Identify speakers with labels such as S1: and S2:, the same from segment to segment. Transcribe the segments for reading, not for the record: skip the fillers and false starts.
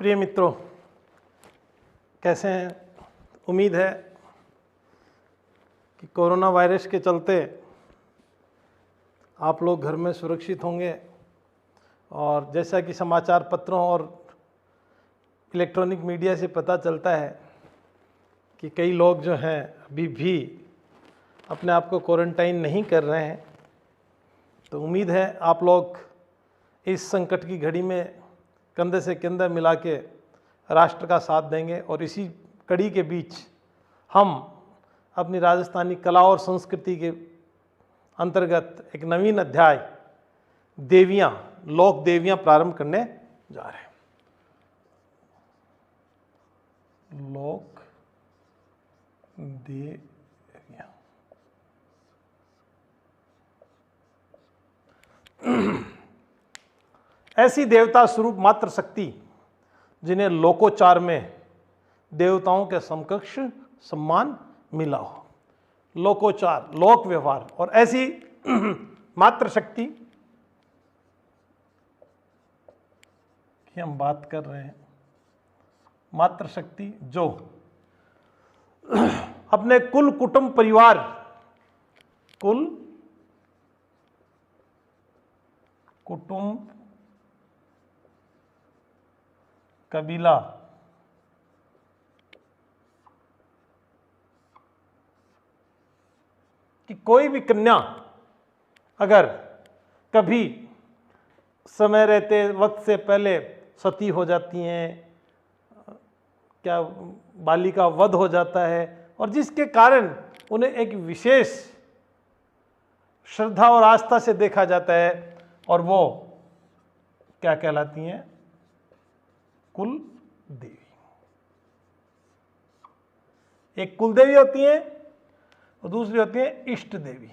S1: प्रिय मित्रों, कैसे हैं? उम्मीद है कि कोरोना वायरस के चलते आप लोग घर में सुरक्षित होंगे। और जैसा कि समाचार पत्रों और इलेक्ट्रॉनिक मीडिया से पता चलता है कि कई लोग जो हैं अभी भी अपने आप को क्वारंटाइन नहीं कर रहे हैं, तो उम्मीद है आप लोग इस संकट की घड़ी में कंधे से कंधा मिला के राष्ट्र का साथ देंगे। और इसी कड़ी के बीच हम अपनी राजस्थानी कला और संस्कृति के अंतर्गत एक नवीन अध्याय देवियाँ, लोक देवियाँ प्रारंभ करने जा रहे हैं। लोक देवियाँ। ऐसी देवता स्वरूप मात्र शक्ति जिन्हें लोकोचार में देवताओं के समकक्ष सम्मान मिला हो। लोकोचार, लोक व्यवहार, और ऐसी मात्र शक्ति की हम बात कर रहे हैं। मात्र शक्ति जो अपने कुल कुटुंब परिवार, कुल कुटुंब कबीला कि कोई भी कन्या अगर कभी समय रहते वक्त से पहले सती हो जाती हैं, क्या बालिका वध हो जाता है, और जिसके कारण उन्हें एक विशेष श्रद्धा और आस्था से देखा जाता है, और वो क्या कहलाती हैं? कुल देवी। एक कुल देवी होती है और दूसरी होती है इष्ट देवी।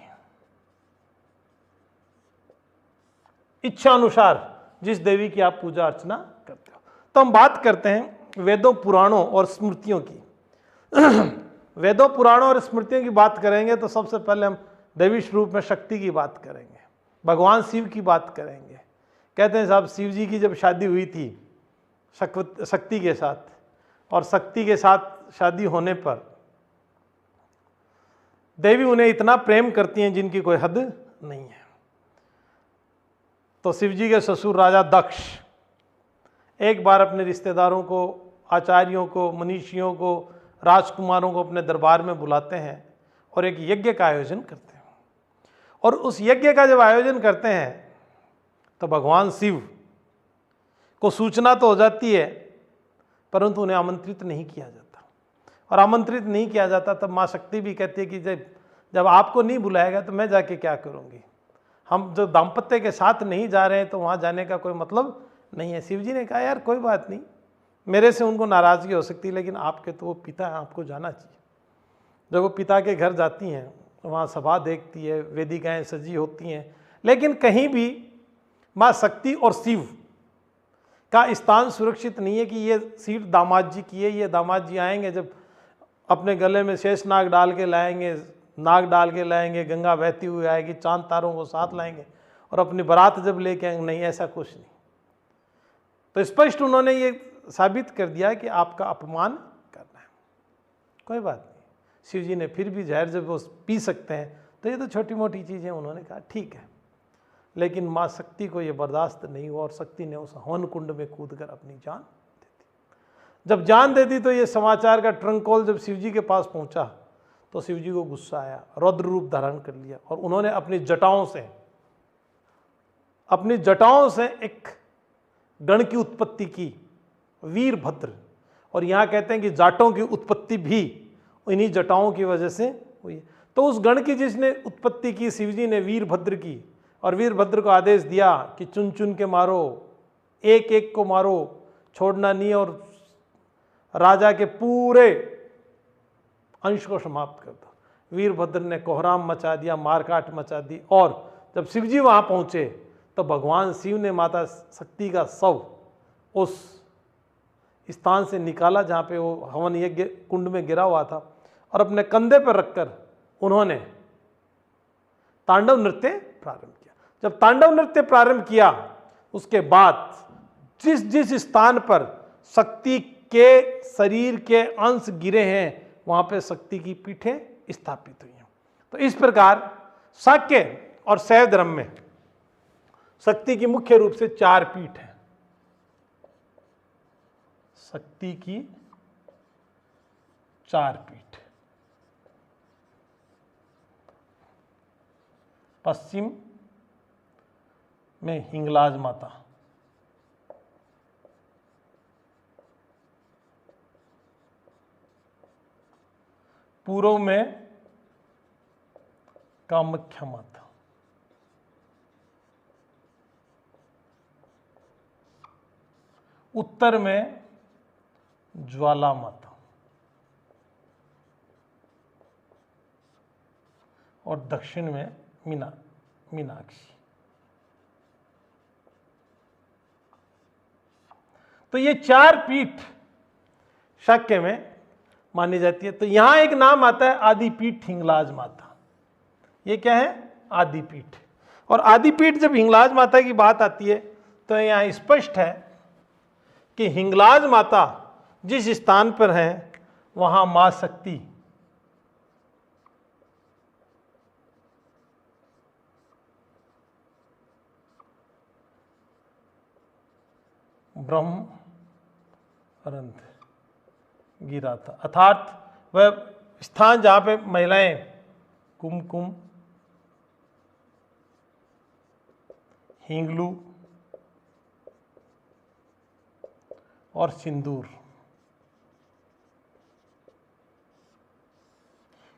S1: इच्छा अनुसार जिस देवी की आप पूजा अर्चना करते हो। तो हम बात करते हैं वेदों, पुराणों और स्मृतियों की। वेदों, पुराणों और स्मृतियों की बात करेंगे तो सबसे पहले हम देवी स्वरूप में शक्ति की बात करेंगे, भगवान शिव की बात करेंगे। कहते हैं साहब, शिव जी की जब शादी हुई थी शक्ति के साथ, और शक्ति के साथ शादी होने पर देवी उन्हें इतना प्रेम करती हैं जिनकी कोई हद नहीं है। तो शिव जी के ससुर राजा दक्ष एक बार अपने रिश्तेदारों को, आचार्यों को, मनीषियों को, राजकुमारों को अपने दरबार में बुलाते हैं और एक यज्ञ का आयोजन करते हैं। और उस यज्ञ का जब आयोजन करते हैं तो भगवान शिव को सूचना तो हो जाती है, परंतु उन्हें आमंत्रित नहीं किया जाता। और आमंत्रित नहीं किया जाता तब माँ शक्ति भी कहती है कि जब आपको नहीं बुलाएगा तो मैं जाके क्या करूँगी। हम जो दाम्पत्य के साथ नहीं जा रहे हैं तो वहाँ जाने का कोई मतलब नहीं है। शिव जी ने कहा, यार कोई बात नहीं, मेरे से उनको नाराज़गी हो सकती है, लेकिन आपके तो वो पिता हैं, आपको जाना चाहिए। जब वो पिता के घर जाती हैं तो वहाँ सभा देखती है, वेदिकाएँ सजी होती हैं, लेकिन कहीं भी माँ शक्ति और शिव का स्थान सुरक्षित नहीं है कि ये सीट दामाद जी की है। ये दामाद जी आएंगे, जब अपने गले में शेष नाग डाल के लाएंगे, नाग डाल के लाएंगे, गंगा बहती हुई आएगी, चांद तारों को साथ लाएंगे और अपनी बारात जब लेके आएंगे। नहीं, ऐसा कुछ नहीं। तो स्पष्ट उन्होंने ये साबित कर दिया कि आपका अपमान करना है। कोई बात नहीं। शिव जी ने फिर भी जहर जब वो पी सकते हैं तो ये तो छोटी मोटी चीज़ें, उन्होंने कहा ठीक है। लेकिन माँ शक्ति को ये बर्दाश्त नहीं हुआ और शक्ति ने उस हवन कुंड में कूदकर अपनी जान दे दी। जब जान दे दी तो ये समाचार का ट्रंक कॉल जब शिव जी के पास पहुंचा तो शिव जी को गुस्सा आया, रौद्र रूप धारण कर लिया और उन्होंने अपनी जटाओं से एक गण की उत्पत्ति की, वीरभद्र। और यहाँ कहते हैं कि जाटों की उत्पत्ति भी इन्हीं जटाओं की वजह से हुई। तो उस गण की जिसने उत्पत्ति की शिव जी ने वीरभद्र की, और वीरभद्र को आदेश दिया कि चुन चुन के मारो, एक एक को मारो, छोड़ना नहीं, और राजा के पूरे अंश को समाप्त कर दो। वीरभद्र ने कोहराम मचा दिया, मारकाट मचा दी। और जब शिव जी वहाँ पहुँचे तो भगवान शिव ने माता शक्ति का शव उस स्थान से निकाला जहाँ पे वो हवन यज्ञ कुंड में गिरा हुआ था, और अपने कंधे पर रखकर उन्होंने तांडव नृत्य प्रारंभ किया। जब तांडव नृत्य प्रारंभ किया उसके बाद जिस जिस स्थान पर शक्ति के शरीर के अंश गिरे हैं, वहां पे शक्ति की पीठें स्थापित हुई हैं। तो इस प्रकार शाक्य और शैव धर्म में शक्ति की मुख्य रूप से 4 पीठ हैं। शक्ति की 4 पीठ। पश्चिम में हिंगलाज माता, पूर्व में कामाख्या माता, उत्तर में ज्वाला माता और दक्षिण में मीनाक्षी। तो ये 4 पीठ शाक्य में मानी जाती है। तो यहां एक नाम आता है आदिपीठ हिंगलाज माता। ये क्या है? आदिपीठ। और आदिपीठ जब हिंगलाज माता की बात आती है तो यहां स्पष्ट है कि हिंगलाज माता जिस स्थान पर है वहां मां शक्ति ब्रह्म रंध्र गिरा था, अर्थात वह स्थान जहां पे महिलाएं कुमकुम, हिंगलू और सिंदूर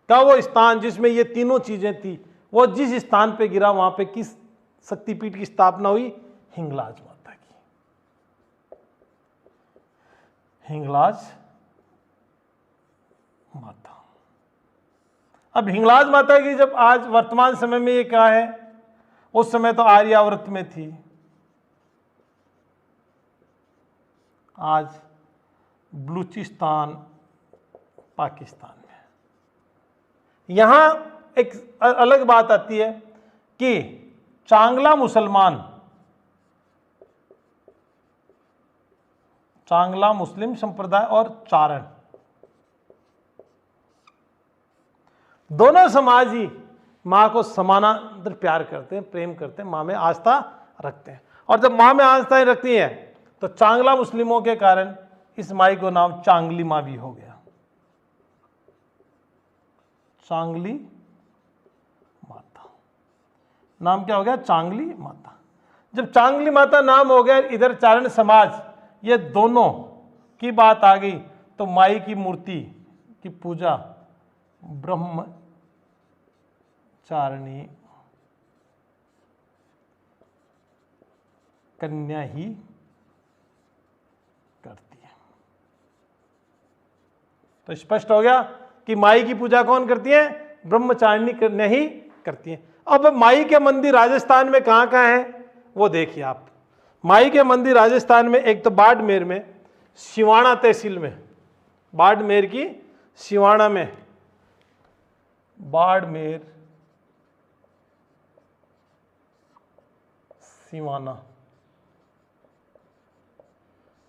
S1: का वो स्थान जिसमें ये तीनों चीजें थी, वो जिस स्थान पे गिरा वहां पे किस शक्तिपीठ की स्थापना हुई? हिंगलाज माता की। हिंगलाज माता। अब हिंगलाज माता की जब आज वर्तमान समय में ये क्या है, उस समय तो आर्यावर्त में थी, आज बलूचिस्तान पाकिस्तान में। यहां एक अलग बात आती है कि चांगला मुसलमान, चांगला मुस्लिम संप्रदाय और चारण, दोनों समाज ही मां को समानांतर प्यार करते हैं, प्रेम करते हैं, मां में आस्था रखते हैं। और जब मां में आस्था रखती है तो चांगला मुस्लिमों के कारण इस माई को नाम चांगली मां भी हो गया। चांगली माता नाम क्या हो गया? चांगली माता। जब चांगली माता नाम हो गया, इधर चारण समाज, ये दोनों की बात आ गई, तो माई की मूर्ति की पूजा ब्रह्मचारिणी कन्या ही करती है। तो स्पष्ट हो गया कि माई की पूजा कौन करती है? ब्रह्मचारिणी कन्या ही करती है। अब माई के मंदिर राजस्थान में कहाँ कहाँ हैं वो देखिए आप। माई के मंदिर राजस्थान में एक तो बाड़मेर में, सिवाना तहसील में, बाड़मेर की सिवाना में, बाड़मेर सिवाना,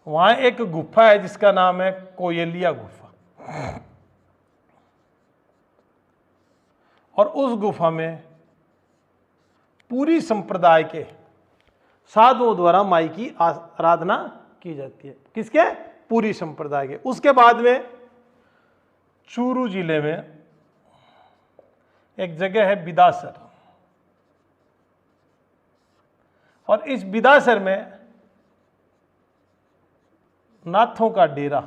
S1: वहां एक गुफा है जिसका नाम है कोयलिया गुफा। और उस गुफा में पूरी संप्रदाय के साधुओं द्वारा माई की आराधना की जाती है। किसके? पूरी संप्रदाय के। उसके बाद में चूरू जिले में एक जगह है बिदासर, और इस बिदासर में नाथों का डेरा,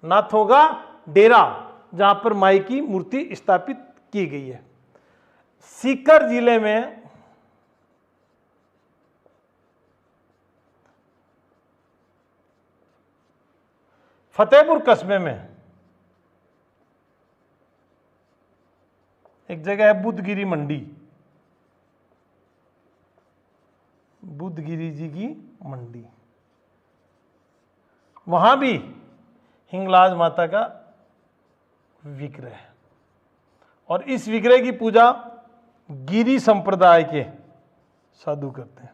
S1: नाथों का डेरा, जहां पर माई की मूर्ति स्थापित की गई है। सीकर जिले में फतेहपुर कस्बे में एक जगह है बुद्धगिरी मंडी, बुद्धगिरी जी की मंडी, वहां भी हिंगलाज माता का विग्रह है। और इस विग्रह की पूजा गिरी संप्रदाय के साधु करते हैं।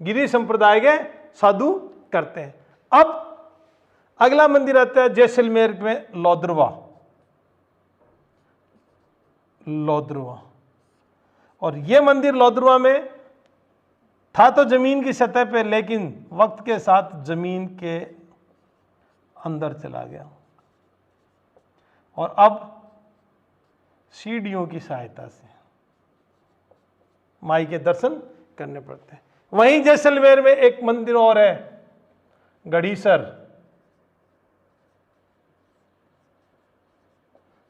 S1: गिरी संप्रदाय के साधु करते हैं। अब अगला मंदिर आता है जैसलमेर में लोद्रवा। और यह मंदिर लोद्रवा में था तो जमीन की सतह पे, लेकिन वक्त के साथ जमीन के अंदर चला गया और अब सीढ़ियों की सहायता से माई के दर्शन करने पड़ते हैं। वहीं जैसलमेर में एक मंदिर और है, गढ़ीसर,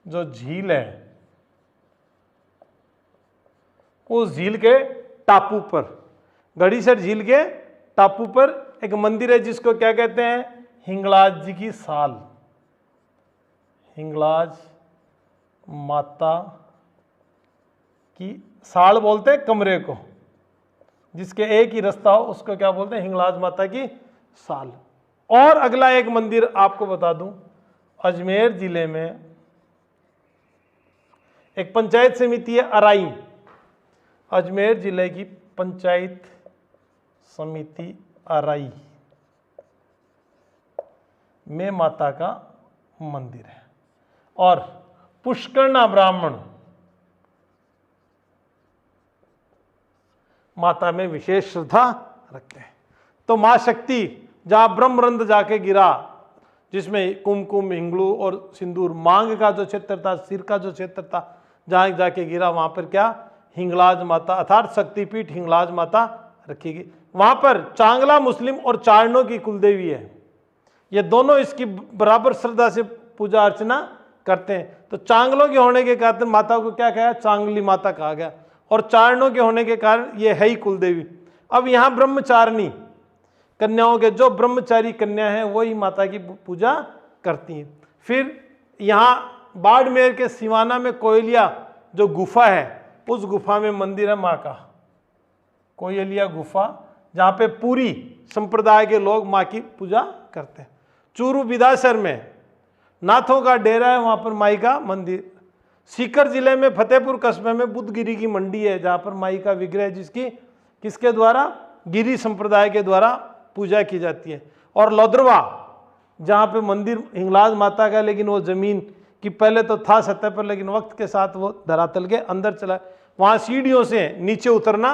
S1: जो झील है, उस झील के टापू पर, गढ़ीसर झील के टापू पर एक मंदिर है जिसको क्या कहते हैं, हिंगलाज जी की साल, हिंगलाज माता की साल बोलते हैं कमरे को, जिसके एक ही रास्ता हो उसको क्या बोलते हैं, हिंगलाज माता की साल। और अगला एक मंदिर आपको बता दूं, अजमेर जिले में एक पंचायत समिति है अराई, अजमेर जिले की पंचायत समिति अराई में माता का मंदिर है और पुष्करना ब्राह्मण माता में विशेष श्रद्धा रखते हैं। तो मां शक्ति जहां ब्रह्मरंध्र जाके गिरा, जिसमें कुमकुम, हिंगलू और सिंदूर, मांग का जो क्षेत्र था, सिर का जो क्षेत्र था, जहां जाके गिरा वहां पर क्या, हिंगलाज माता अर्थात शक्तिपीठ हिंगलाज माता रखी गई। वहां पर चांगला मुस्लिम और चारणों की कुलदेवी है, ये दोनों इसकी बराबर श्रद्धा से पूजा अर्चना करते हैं। तो चांगलों के होने के कारण माता को क्या कहा, चांगली माता कहा गया, और चारणों के होने के कारण ये है ही कुलदेवी। अब यहाँ ब्रह्मचारिणी कन्याओं के, जो ब्रह्मचारी कन्या है वही माता की पूजा करती हैं। फिर यहाँ बाड़मेर के सिवाना में कोयलिया जो गुफा है, उस गुफा में मंदिर है माँ का, कोयलिया गुफा, जहाँ पे पूरी संप्रदाय के लोग माँ की पूजा करते हैं। चूरू बिदासर में नाथों का डेरा है, वहाँ पर माई का मंदिर। सीकर जिले में फतेहपुर कस्बे में बुद्धगिरी की मंडी है, जहाँ पर माई का विग्रह, जिसकी किसके द्वारा, गिरी संप्रदाय के द्वारा पूजा की जाती है। और लोद्रवा जहाँ पे मंदिर हिंगलाज माता का, लेकिन वो जमीन की पहले तो था सतह पर, लेकिन वक्त के साथ वो धरातल के अंदर चला, वहाँ सीढ़ियों से नीचे उतरना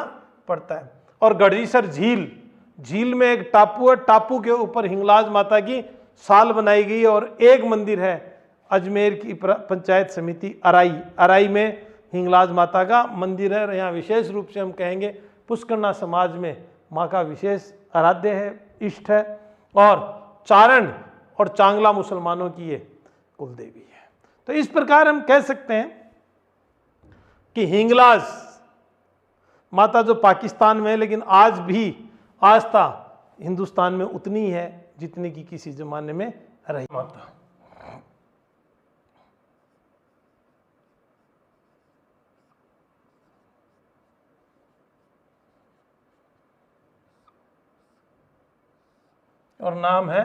S1: पड़ता है। और गढ़ीसर झील, झील में एक टापू है, टापू के ऊपर हिंगलाज माता की साल बनाई गई। और एक मंदिर है अजमेर की पंचायत समिति अराई, अराई में हिंगलाज माता का मंदिर है। यहाँ विशेष रूप से हम कहेंगे पुष्करना समाज में माँ का विशेष आराध्य है, इष्ट है, और चारण और चांगला मुसलमानों की ये कुलदेवी है। तो इस प्रकार हम कह सकते हैं कि हिंगलाज माता जो पाकिस्तान में है, लेकिन आज भी आस्था हिंदुस्तान में उतनी है जितनी की किसी जमाने में रही माता। और नाम है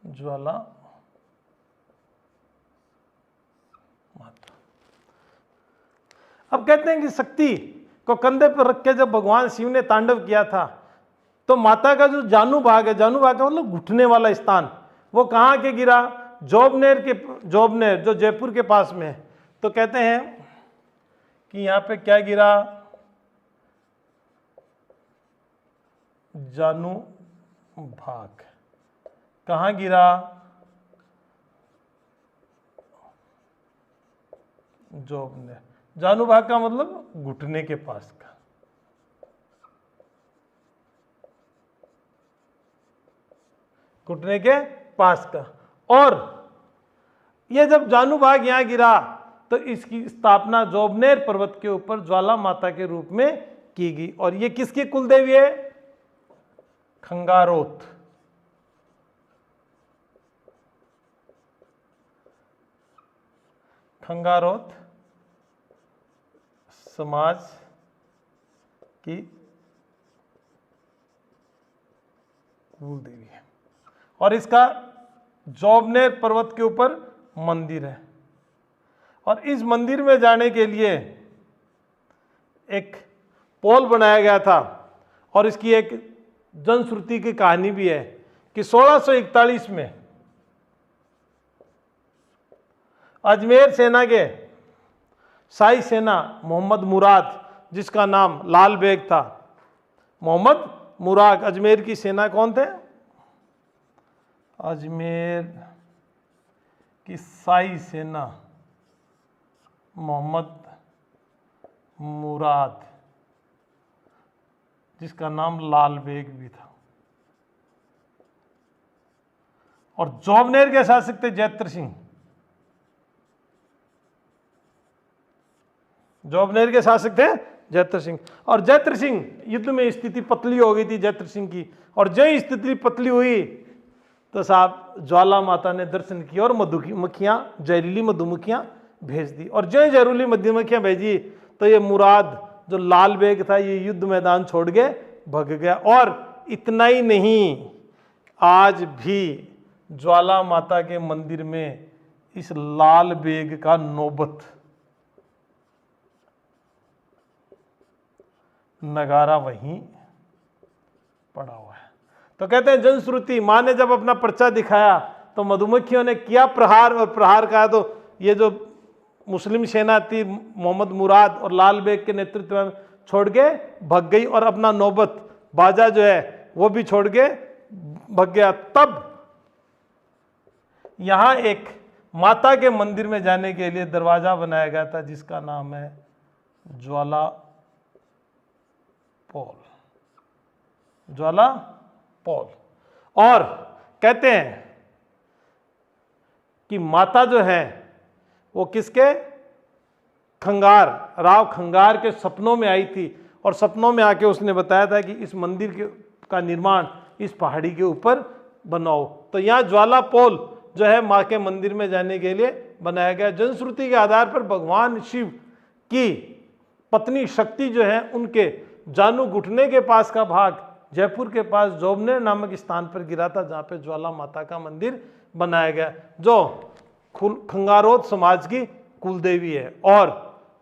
S1: ज्वाला माता। अब कहते हैं कि शक्ति को कंधे पर रख के जब भगवान शिव ने तांडव किया था, तो माता का जो जानु भाग है, जानु भाग का मतलब घुटने वाला स्थान, वो कहाँ के गिरा, जोबनेर के, जोबनेर जो जयपुर के पास में है। तो कहते हैं कि यहाँ पे क्या गिरा, जानु भाग कहाँ गिरा, जोबनेर। जानु भाग का मतलब घुटने के पास का, घुटने के पास का। और ये जब जानु भाग यहां गिरा तो इसकी स्थापना जोबनेर पर्वत के ऊपर ज्वाला माता के रूप में की गई। और ये किसकी कुलदेवी है, खंगारोत। खंगारोत समाज की कुलदेवी है। और इसका जोबनेर पर्वत के ऊपर मंदिर है। और इस मंदिर में जाने के लिए एक पोल बनाया गया था और इसकी एक जनश्रुति की कहानी भी है कि 1641 में अजमेर सेना के शाही सेना मोहम्मद मुराद, जिसका नाम लाल बेग था, मोहम्मद मुराद अजमेर की सेना कौन थे? अजमेर की शाही सेना मोहम्मद मुराद, जिसका नाम लाल बेग भी था। और जोबनेर के शासक थे जैत्र सिंह। जोबनेर के शासक थे जैत्र सिंह। और जैत्र सिंह युद्ध में स्थिति पतली हो गई थी जैत्र सिंह की, और जय स्थिति पतली हुई तो साहब ज्वाला माता ने दर्शन किया और मधुमक्खियां, जहरीली मधुमक्खियां भेज दी। और जय जहरीली मधुमक्खियां भेजी तो ये मुराद जो लाल बेग था ये युद्ध मैदान छोड़ के भग गया। और इतना ही नहीं, आज भी ज्वाला माता के मंदिर में इस लाल बेग का नौबत नगारा वहीं पड़ा हुआ है। तो कहते हैं जनश्रुति, मां ने जब अपना पर्चा दिखाया तो मधुमक्खियों ने किया प्रहार, और प्रहार कहा तो ये जो मुस्लिम सेना थी मोहम्मद मुराद और लाल बेग के नेतृत्व में छोड़ के भग गई, और अपना नौबत बाजा जो है वो भी छोड़ के भग गया। तब यहां एक माता के मंदिर में जाने के लिए दरवाजा बनाया गया था जिसका नाम है ज्वाला पोल, ज्वाला पोल। और कहते हैं कि माता जो है वो किसके? खंगार, राव खंगार के सपनों में आई थी, और सपनों में आके उसने बताया था कि इस मंदिर का निर्माण इस पहाड़ी के ऊपर बनाओ। तो यहाँ ज्वाला पोल जो है माँ के मंदिर में जाने के लिए बनाया गया। जनश्रुति के आधार पर भगवान शिव की पत्नी शक्ति जो है उनके जानू घुटने के पास का भाग जयपुर के पास जोबनेर नामक स्थान पर गिरा था, जहाँ पे ज्वाला माता का मंदिर बनाया गया, जो खंगारोत समाज की कुलदेवी है। और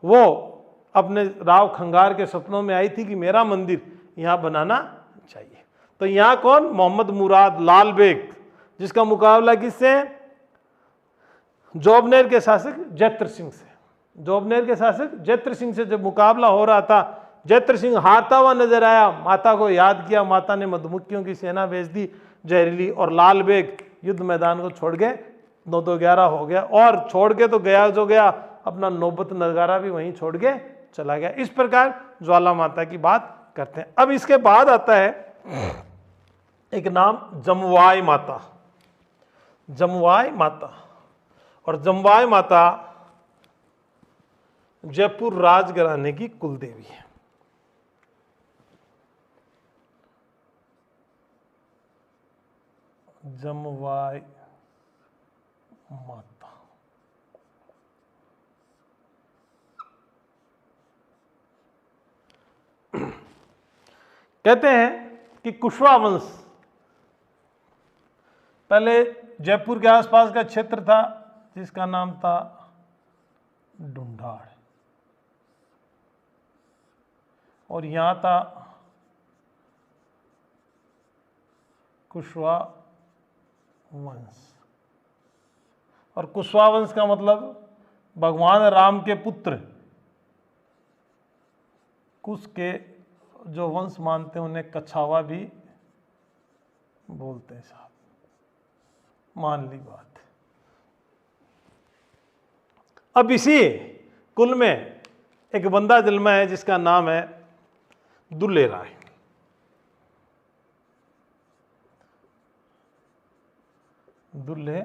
S1: वो अपने राव खंगार के सपनों में आई थी कि मेरा मंदिर यहाँ बनाना चाहिए। तो यहाँ कौन? मोहम्मद मुराद, लाल बेग, जिसका मुकाबला किससे है? जोबनेर के शासक जैत्र सिंह से। जोबनेर के शासक जैत्र सिंह से जब मुकाबला हो रहा था, जैत्र सिंह हारता हुआ नजर आया, माता को याद किया, माता ने मधुमक्खियों की सेना भेज दी जहरीली, और लाल बेग युद्ध मैदान को छोड़ के 9-11 हो गया। और छोड़ के तो गया जो गया, अपना नौबत नगारा भी वहीं छोड़ के चला गया। इस प्रकार ज्वाला माता की बात करते हैं। अब इसके बाद आता है एक नाम जमवाई माता। जमवाई माता, और जमवाई माता जयपुर राजघराने की कुलदेवी है। जमवाई माता कहते हैं कि कुशवा वंश पहले जयपुर के आसपास का क्षेत्र था जिसका नाम था ढूंढाड़, और यहां था कुशवा वंश। और कुशवा वंश का मतलब भगवान राम के पुत्र कुश के जो वंश मानते हैं उन्हें कछावा भी बोलते हैं साहब, मान ली बात। अब इसी कुल में एक बंदा जन्मा है जिसका नाम है दुल्ले राय। दुल्ले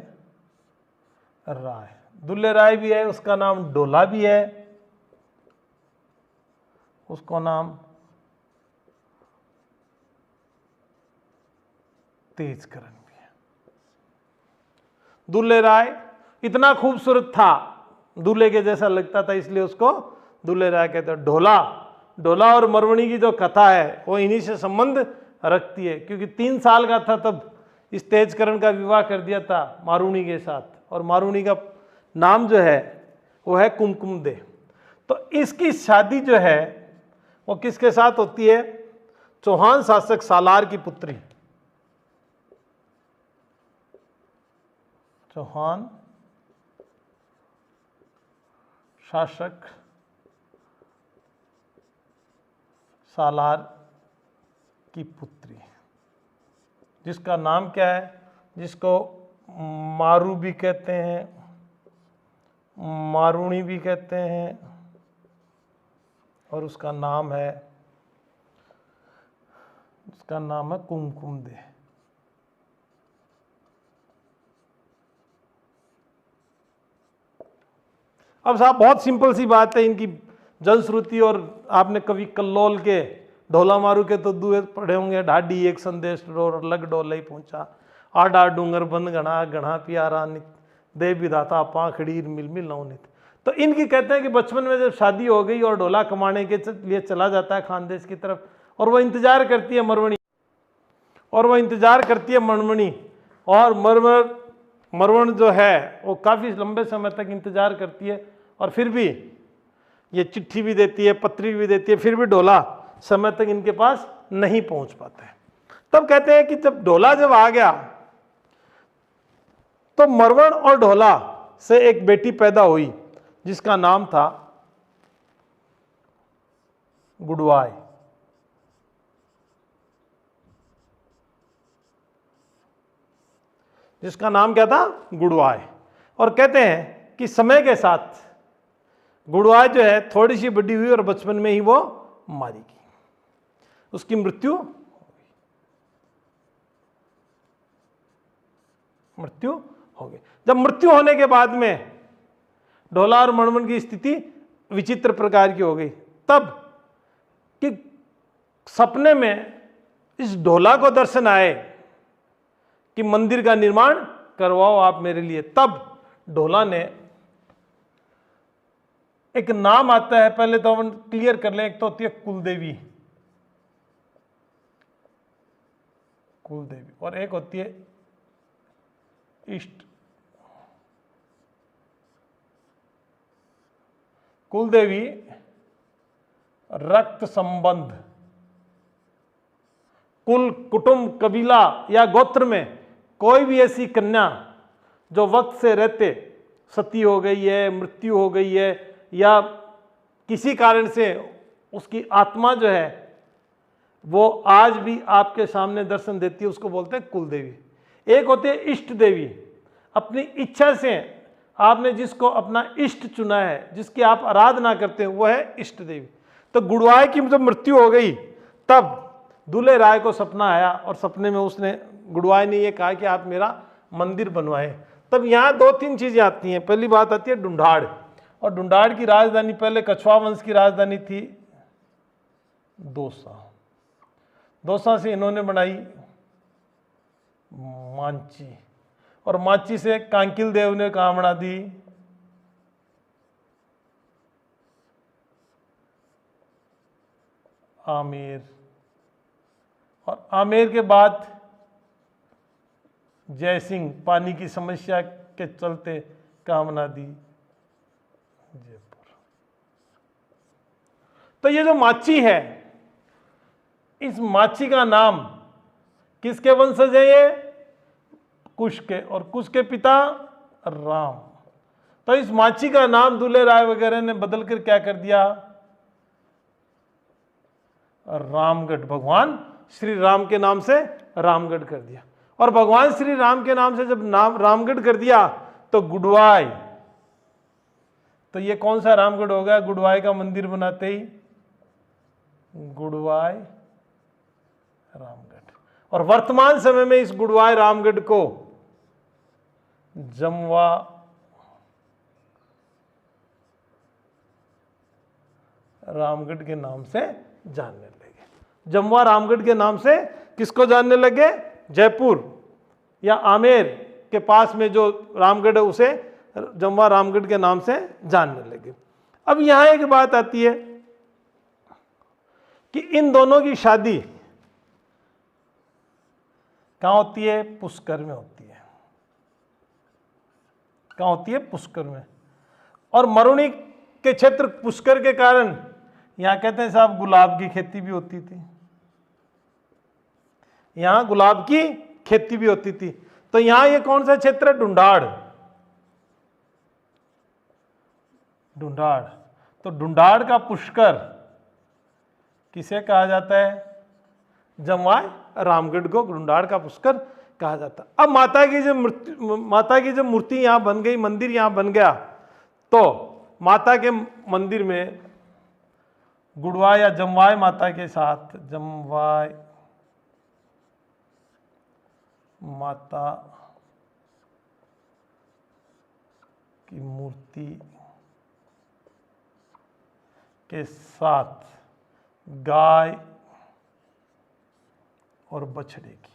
S1: राय, दुल्ले राय भी है, उसका नाम डोला भी है, उसका नाम तेजकरण भी है। दुल्ले राय इतना खूबसूरत था, दूल्हे के जैसा लगता था, इसलिए उसको दुल्ले राय कहते हैं। ढोला, ढोला और मरवणी की जो कथा है वो इन्हीं से संबंध रखती है, क्योंकि 3 साल का था तब इस तेजकरण का विवाह कर दिया था मारुणी के साथ, और मारुणी का नाम जो है वो है कुमकुम दे। तो इसकी शादी जो है वो किसके साथ होती है? चौहान शासक सालार की पुत्री। चौहान शासक सालार की पुत्री, जिसका नाम क्या है? जिसको मारू भी कहते हैं, मारुणी भी कहते हैं, और उसका नाम है कुमकुमदेह। अब साहब बहुत सिंपल सी बात है, इनकी जनश्रुति, और आपने कवि कल्लोल के ढोला मारू के तो दुए पढ़े होंगे, ढाडी एक संदेश डोर लग डोला ही पहुंचा, आडा डूंगर बन घना घना प्यारा नित, दे विधाता पाखड़ीर मिल मिल नवनित। तो इनकी कहते हैं कि बचपन में जब शादी हो गई और ढोला कमाने के लिए चला जाता है खानदेश की तरफ, और वह इंतजार करती है मरवणी, और मरवण जो है वो काफ़ी लंबे समय तक इंतजार करती है, और फिर भी ये चिट्ठी भी देती है, पत्री भी देती है, फिर भी ढोला समय तक इनके पास नहीं पहुंच पाता है। तब कहते हैं कि जब जब आ गया तो मरवण और ढोला से एक बेटी पैदा हुई जिसका नाम था गुडवाई। जिसका नाम क्या था? गुडवाई। और कहते हैं कि समय के साथ गुडवाई जो है थोड़ी सी बड़ी हुई और बचपन में ही वो मारी गई, उसकी मृत्यु हो गई। जब मृत्यु होने के बाद में ढोला और मरवण की स्थिति विचित्र प्रकार की हो गई, तब कि सपने में इस ढोला को दर्शन आए कि मंदिर का निर्माण करवाओ आप मेरे लिए। तब ढोला ने, एक नाम आता है, पहले तो हम क्लियर कर लें, एक तो होती है कुलदेवी, और एक होती है इष्ट। कुलदेवी रक्त संबंध, कुल, कुटुंब, कबीला या गोत्र में कोई भी ऐसी कन्या जो वक्त से रहते सती हो गई है, मृत्यु हो गई है, या किसी कारण से उसकी आत्मा जो है वो आज भी आपके सामने दर्शन देती है, उसको बोलते हैं कुलदेवी। एक होती है इष्ट देवी, अपनी इच्छा से आपने जिसको अपना इष्ट चुना है, जिसकी आप आराधना करते हैं, वो है इष्ट देवी। तो गुडवाई की जब मृत्यु हो गई तब दूल्हे राय को सपना आया, और सपने में गुडवाई ने ये कहा कि आप मेरा मंदिर बनवाएं। तब यहाँ दो तीन चीजें आती हैं। पहली बात आती है ढूंढाड़, और ढूंढाड़ की राजधानी पहले कछवा वंश की राजधानी थी दौसा। दौसा से इन्होंने बनाई मांची, और मांची से कांकिल देव ने कहाँ बना दी? आमेर, और आमेर के बाद जयसिंह पानी की समस्या के चलते कहाँ बना दी? जयपुर। तो ये जो माची है, इस माची का नाम किसके वंशज है? ये कुश के, और कुश के पिता राम। तो इस माची का नाम दूल्हे राय वगैरह ने बदल कर क्या कर दिया? रामगढ़, भगवान श्री राम के नाम से रामगढ़ कर दिया। और भगवान श्री राम के नाम से जब नाम रामगढ़ कर दिया तो गुडवाई, तो ये कौन सा रामगढ़ हो गया? गुडवाई का मंदिर बनाते ही गुडवाई रामगढ़। और वर्तमान समय में इस गुडवाई रामगढ़ को जमवा रामगढ़ के नाम से जानने लगे। जमवा रामगढ़ के नाम से किसको जानने लगे? जयपुर या आमेर के पास में जो रामगढ़ है उसे जमवा रामगढ़ के नाम से जानने लगे। अब यहां एक बात आती है कि इन दोनों की शादी कहां होती है? पुष्कर में होती है। कहां होती है? पुष्कर में। और मरुणी के क्षेत्र पुष्कर के कारण यहाँ कहते हैं साहब गुलाब की खेती भी होती थी, यहाँ गुलाब की खेती भी होती थी। तो यहाँ ये कौन सा क्षेत्र है? ढूंढाड़। ढूंढाड़, तो ढूंढाड़ का पुष्कर किसे कहा जाता है? जमवाय रामगढ़ को ढूंढाड़ का पुष्कर कहा जाता है। अब माता की जब मूर्ति यहाँ बन गई, मंदिर यहाँ बन गया, तो माता के मंदिर में गुड़वाय या जमवाय माता के साथ जमवाय माता की मूर्ति के साथ गाय और बछड़े की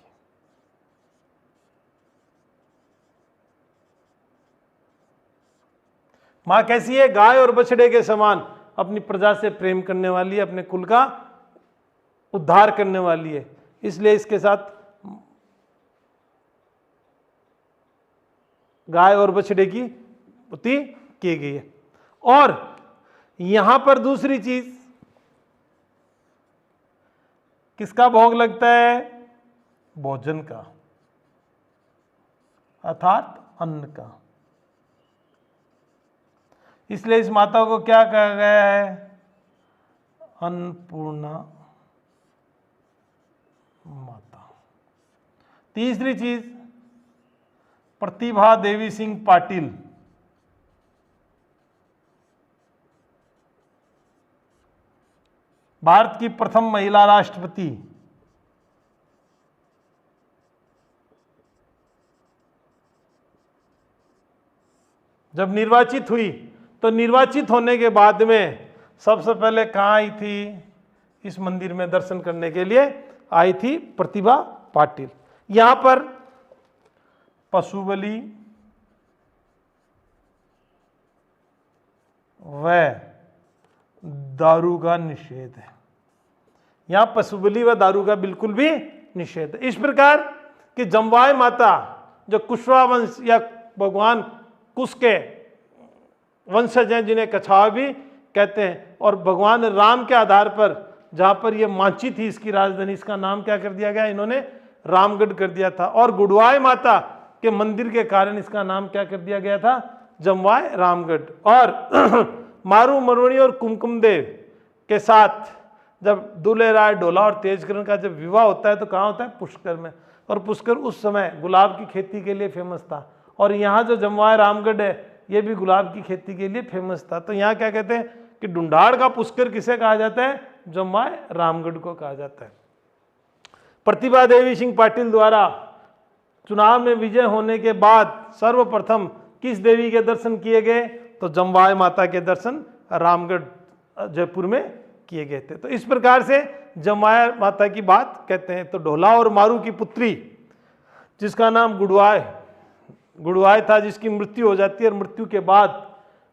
S1: मां कैसी है? गाय और बछड़े के समान अपनी प्रजा से प्रेम करने वाली है, अपने कुल का उद्धार करने वाली है, इसलिए इसके साथ गाय और बछड़े की पूर्ति की गई है। और यहां पर दूसरी चीज, किसका भोग लगता है? भोजन का, अर्थात अन्न का। इसलिए इस माता को क्या कहा गया है? अन्नपूर्णा माता। तीसरी चीज, प्रतिभा देवी सिंह पाटिल, भारत की प्रथम महिला राष्ट्रपति। जब निर्वाचित हुई तो निर्वाचित होने के बाद में सबसे पहले कहाँ आई थी? इस मंदिर में दर्शन करने के लिए आई थी प्रतिभा पाटिल। यहां पर पशु बलि व दारू का निषेध है। यहां पशु बलि व दारू का बिल्कुल भी निषेध है। इस प्रकार कि जमवाय माता जो कुशवा वंश या भगवान कुश के वंशज हैं, जिन्हें कछावा भी कहते हैं, और भगवान राम के आधार पर जहां पर ये मांची थी इसकी राजधानी, इसका नाम क्या कर दिया गया? इन्होंने रामगढ़ कर दिया था। और गुड़वाय माता के मंदिर के कारण इसका नाम क्या कर दिया गया था? जमवाय रामगढ़। और मारू मरवणी और कुमकुम देव के साथ जब दूल्हे राय ढोला और तेजकरण का जब विवाह होता है तो कहाँ होता है? पुष्कर में। और पुष्कर उस समय गुलाब की खेती के लिए फेमस था, और यहाँ जो जमवाय रामगढ़ है ये भी गुलाब की खेती के लिए फेमस था। तो यहाँ क्या कहते हैं कि ढूंढाड़ का पुष्कर किसे कहा जाता है? जमवाय रामगढ़ को कहा जाता है। प्रतिभा देवी सिंह पाटिल द्वारा चुनाव में विजय होने के बाद सर्वप्रथम किस देवी के दर्शन किए गए? तो जमवाय माता के दर्शन रामगढ़ जयपुर में किए गए थे। तो इस प्रकार से जमवाय माता की बात कहते हैं। तो ढोला और मारू की पुत्री जिसका नाम गुड़वाय था, जिसकी मृत्यु हो जाती है, और मृत्यु के बाद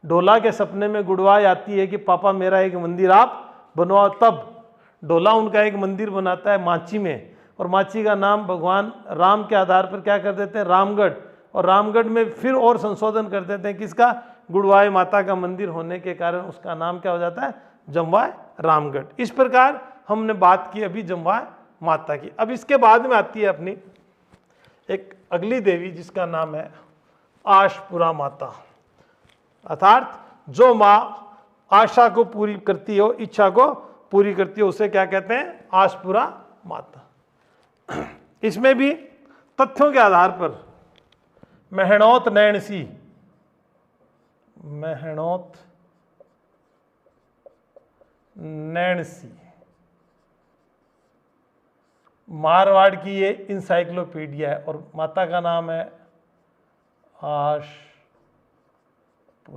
S1: ढोला के सपने में गुड़वाय आती है कि पापा मेरा एक मंदिर आप बनवाओ। तब ढोला उनका एक मंदिर बनाता है मांची में, और मांची का नाम भगवान राम के आधार पर क्या कर देते हैं? रामगढ़। और रामगढ़ में फिर और संशोधन कर देते हैं, किसका? गुड़वाय माता का मंदिर होने के कारण उसका नाम क्या हो जाता है? जमवाय रामगढ़। इस प्रकार हमने बात की अभी जमवाय माता की। अब इसके बाद में आती है अपनी एक अगली देवी जिसका नाम है आशपुरा माता, अर्थात जो माँ आशा को पूरी करती हो, इच्छा को पूरी करती हो, उसे क्या कहते हैं? आशपुरा माता। इसमें भी तथ्यों के आधार पर महणौत नैणसी मारवाड़ की ये इंसाइक्लोपीडिया है, और माता का नाम है आशपुरा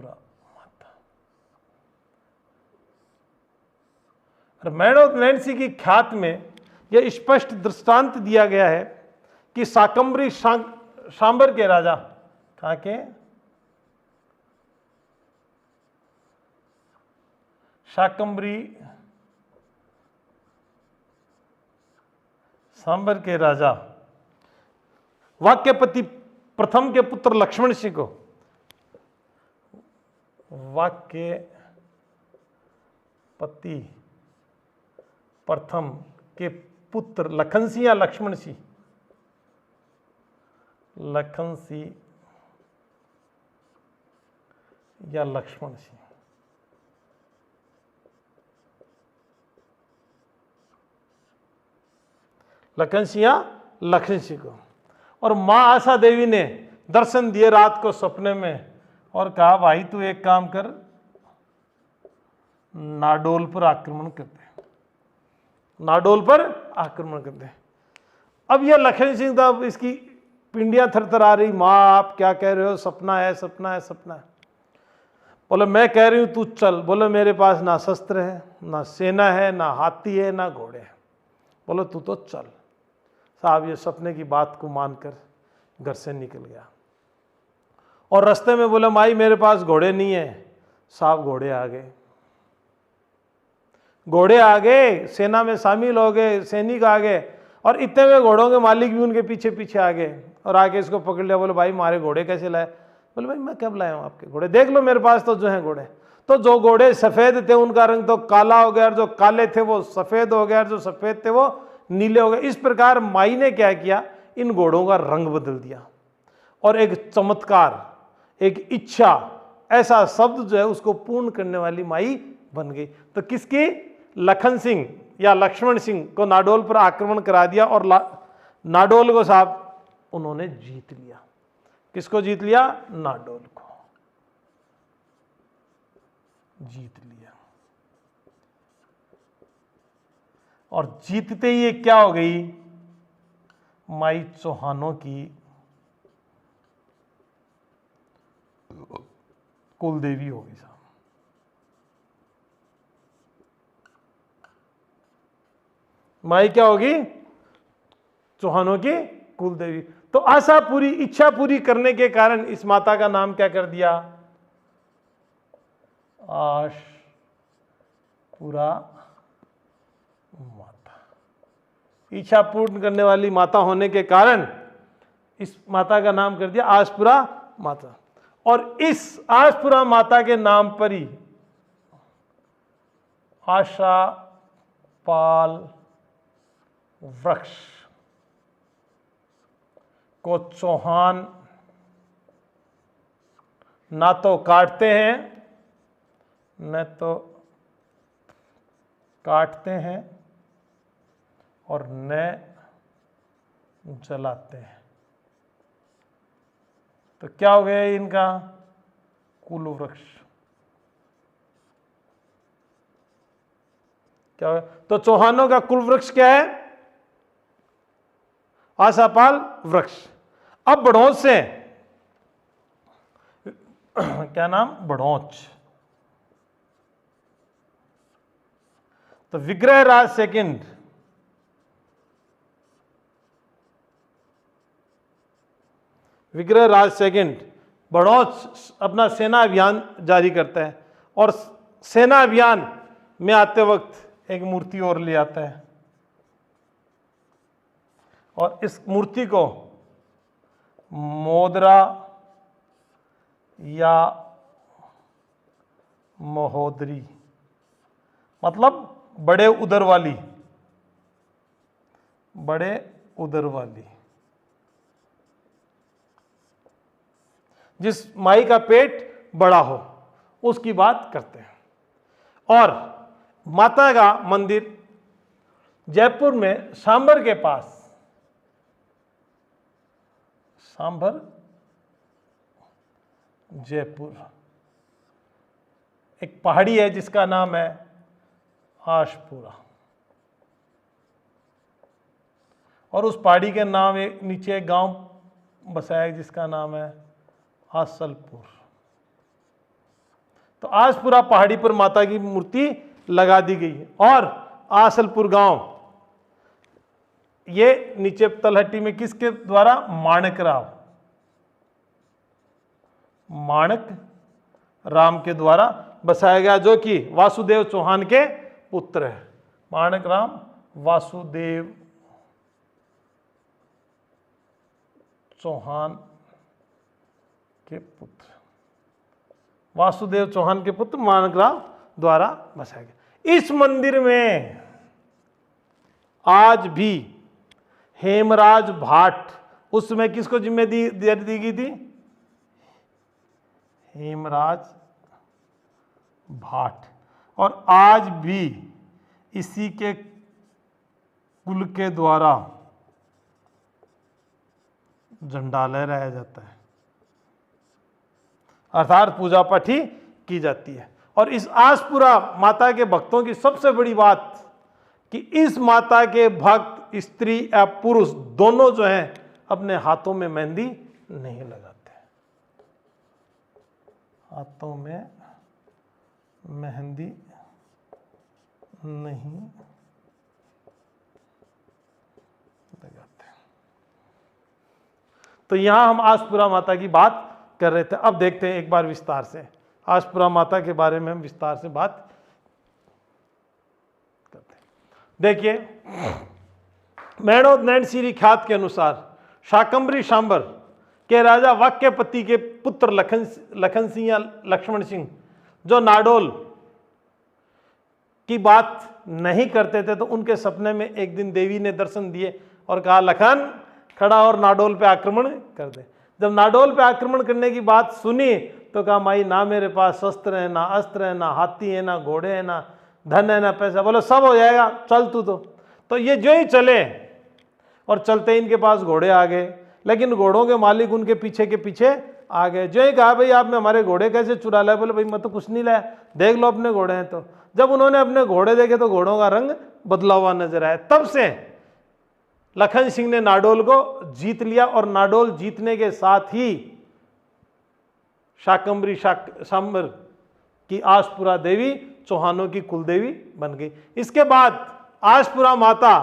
S1: माता। और महणौत नैणसी की ख्यात में यह स्पष्ट दृष्टांत दिया गया है कि शाकंभरी सांबर के राजा, कहाँ के? शाकंभरी सांबर के राजा वाक्यपति प्रथम के पुत्र लक्ष्मण सिंह को वाक्यपति प्रथम के पुत्र लखन सिंह या लक्ष्मण सिंह? लखन सिंह या लक्ष्मण सिंह? लखन सिंह या लक्ष्मण सिंह को। और मां आशा देवी ने दर्शन दिए रात को सपने में और कहा भाई तू एक काम कर, नाडोल पर आक्रमण कर दे, नाडोल पर आक्रमण कर दे। अब यह लखन सिंह था, इसकी पिंडियां थरथरा रही, माँ आप क्या कह रहे हो, सपना है सपना है सपना है। बोले मैं कह रही हूं तू चल। बोले मेरे पास ना शस्त्र है, ना सेना है, ना हाथी है, ना घोड़े हैं। बोले तू तो चल। साहब ये सपने की बात को मानकर घर से निकल गया और रास्ते में बोला माई मेरे पास घोड़े नहीं है। साहब घोड़े आ गए, घोड़े आ गए, सेना में शामिल हो गए, सैनिक आ गए और इतने में घोड़ों के मालिक भी उनके पीछे पीछे आ गए और आके इसको पकड़ लिया। बोले भाई मारे घोड़े कैसे लाए? बोले भाई मैं कब लाया हूँ आपके घोड़े, देख लो मेरे पास तो जो है घोड़े। तो जो घोड़े सफ़ेद थे उनका रंग तो काला हो गया और जो काले थे वो सफ़ेद हो गया और जो सफ़ेद थे वो नीले हो गए। इस प्रकार माई ने क्या किया, इन घोड़ों का रंग बदल दिया और एक चमत्कार, एक इच्छा, ऐसा शब्द जो है उसको पूर्ण करने वाली माई बन गई। तो किसकी? लखन सिंह या लक्ष्मण सिंह को नाडोल पर आक्रमण करा दिया और नाडोल को साहब उन्होंने जीत लिया। किसको जीत लिया? नाडोल को जीत लिया। और जीतते ही ये क्या हो गई, माई चौहानों की कुलदेवी हो गई साहब। माई क्या होगी? चौहानों की कुलदेवी। तो आशा पूरी, इच्छा पूरी करने के कारण इस माता का नाम क्या कर दिया? आशपुरा माता। इच्छा पूर्ण करने वाली माता होने के कारण इस माता का नाम कर दिया आशपुरा माता। और इस आशपुरा माता के नाम पर ही आशा पाल वृक्ष को चौहान ना तो काटते हैं, न तो काटते हैं और न जलाते हैं। तो क्या हो गया इनका? कुल वृक्ष। क्या हो गया? तो चौहानों का कुल वृक्ष क्या है? आशापाल वृक्ष। अब बढ़ोच से क्या नाम? बढ़ोच। तो विग्रहराज सेकंड बढ़ोच अपना सेना अभियान जारी करता है और सेना अभियान में आते वक्त एक मूर्ति और ले आता है और इस मूर्ति को मोदरा या महोदरी, मतलब बड़े उदर वाली, बड़े उदर वाली, जिस माई का पेट बड़ा हो उसकी बात करते हैं। और माता का मंदिर जयपुर में सांभर के पास, सांभर जयपुर, एक पहाड़ी है जिसका नाम है आशपुरा और उस पहाड़ी के नाम एक नीचे एक गांव बसाया जिसका नाम है आसलपुर। तो आशपुरा पहाड़ी पर माता की मूर्ति लगा दी गई और आसलपुर गांव ये नीचे तलहट्टी में किसके द्वारा? माणक राम के द्वारा बसाया गया, जो कि वासुदेव चौहान के पुत्र है। माणक राम वासुदेव चौहान के पुत्र, वासुदेव चौहान के पुत्र माणक राम द्वारा बसाया गया। इस मंदिर में आज भी हेमराज भाट, उसमें किसको जिम्मेदारी दी गई थी? हेमराज भाट। और आज भी इसी के कुल के द्वारा झंडा लहराया जाता है, अर्थात पूजा पाठ ही की जाती है। और इस आसपुरा माता के भक्तों की सबसे बड़ी बात कि इस माता के भक्त स्त्री या पुरुष दोनों जो हैं अपने हाथों में मेहंदी नहीं लगाते, हाथों में मेहंदी नहीं लगाते। तो यहां हम आसपुरा माता की बात कर रहे थे। अब देखते हैं एक बार विस्तार से आसपुरा माता के बारे में, हम विस्तार से बात करते हैं। देखिए, मैणोद नैनसीरी ख्यात के अनुसार शाकंभरी सांबर के राजा वाक्यपति के पुत्र लखन सिंह या लक्ष्मण सिंह जो नाडोल की बात नहीं करते थे, तो उनके सपने में एक दिन देवी ने दर्शन दिए और कहा, लखन खड़ा और नाडोल पे आक्रमण कर दे। जब नाडोल पे आक्रमण करने की बात सुनी तो कहा, माई ना मेरे पास शस्त्र है, ना अस्त्र है, ना हाथी है, ना घोड़े है, ना धन है, ना पैसा। बोले सब हो जाएगा, चल तू। तो ये जो ही चले और चलते ही इनके पास घोड़े आ गए, लेकिन घोड़ों के मालिक उनके पीछे के पीछे आ गए। जो ही कहा, भाई आपने हमारे घोड़े कैसे चुरा लाए? बोले, भाई मैं तो कुछ नहीं लाया, देख लो अपने घोड़े हैं। तो जब उन्होंने अपने घोड़े देखे तो घोड़ों का रंग बदला हुआ नजर आया। तब से लखन सिंह ने नाडोल को जीत लिया और नाडोल जीतने के साथ ही शाकंभरी सांबर की आसपुरा देवी चौहानों की कुलदेवी बन गई। इसके बाद आसपुरा माता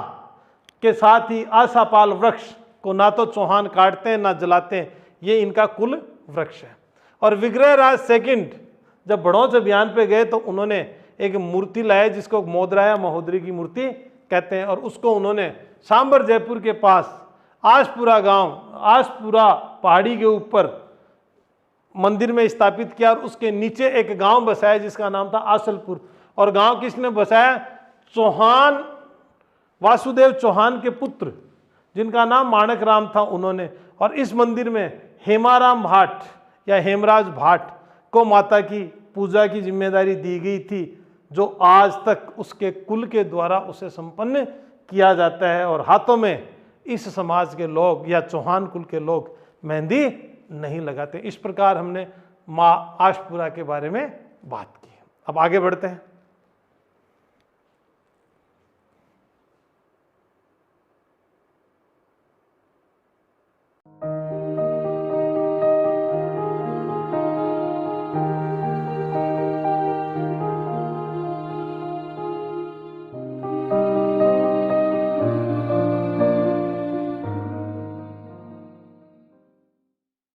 S1: के साथ ही आसापाल वृक्ष को ना तो चौहान काटते हैं ना जलाते हैं, ये इनका कुल वृक्ष है। और विग्रहराज सेकंड जब बड़ौच अभियान पे गए तो उन्होंने एक मूर्ति लाया जिसको मोदराया महोदरी की मूर्ति कहते हैं, और उसको उन्होंने सांबर जयपुर के पास आसपुरा गांव, आसपुरा पहाड़ी के ऊपर मंदिर में स्थापित किया और उसके नीचे एक गांव बसाया जिसका नाम था आसलपुर। और गांव किसने बसाया? चौहान, वासुदेव चौहान के पुत्र जिनका नाम माणक राम था, उन्होंने। और इस मंदिर में हेमाराम भाट या हेमराज भाट को माता की पूजा की जिम्मेदारी दी गई थी, जो आज तक उसके कुल के द्वारा उसे संपन्न किया जाता है। और हाथों में इस समाज के लोग या चौहान कुल के लोग मेहंदी नहीं लगाते। इस प्रकार हमने माँ आसपुरा के बारे में बात की। अब आगे बढ़ते हैं।